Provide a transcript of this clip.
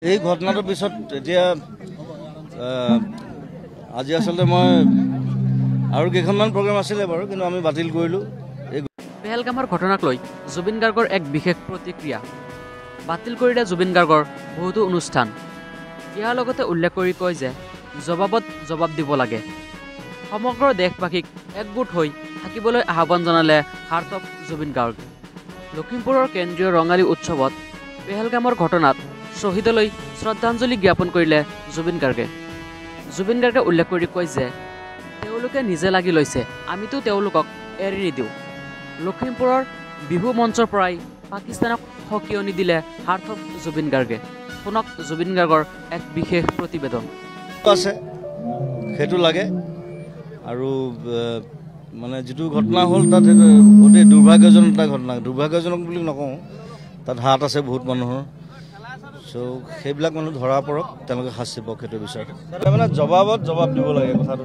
এই ঘটনাটোৰ পিছত এতিয়া আজি আসলে মই আৰু কেইখনমান প্ৰগ্ৰাম আছিলে বাৰু কিন্তু আমি বাতিল কৰিলোঁ। পেহেলগামৰ ঘটনাক লৈ জুবিন গাৰ্গৰ এক বিশেষ প্ৰতিক্ৰিয়া বাতিল কৰিলে জুবিন গাৰ্গৰ বহুতো অনুষ্ঠান। ইয়াৰ লগতে উল্লেখ কৰি কয় যে জবাবত জবাব দিব লাগে। সমগ্ৰ দেশবাসীক একগোট হৈ থাকিবলৈ আহ্বান জনালে হাৰ্ট অফ জুবিন গাৰ্গ। লখিমপুৰৰ কেন্দ্ৰীয় ৰঙালী উৎসৱত পেহেলগামৰ ঘটনাত শ্বহীদলৈ শ্ৰদ্ধাঞ্জলি জ্ঞাপন কৰিলে জুবিন গাৰ্গে। জুবিন গাৰ্গে উল্লেখ কৰি কয় যে তেওঁলোকে নিজে লাগি লৈছে, আমিতো তেওঁলোকক এৰি নিদিওঁ। লখিমপুৰৰ বিহু মঞ্চৰ পৰাই পাকিস্তানক সকিয়নি দিলে হাৰ্ট অফ জুবিন গাৰ্গে। শুনক জুবিন গাৰ্গৰ এক বিশেষ প্ৰতিবেদন আছে, সেইটো লাগে। আৰু মানে যিটো ঘটনা হ'ল তাত অতি দুৰ্ভাগ্যজনক এটা ঘটনা। দুৰ্ভাগ্যজনক বুলি নকওঁ, তাত হাত আছে বহুত মানুহৰ। চ' সেইবিলাক মানুহ ধৰা পৰক, তেওঁলোকে শাস্তি পাওক, সেইটো বিচাৰোঁ। মানে জবাবত জবাব দিব লাগে কথাটো।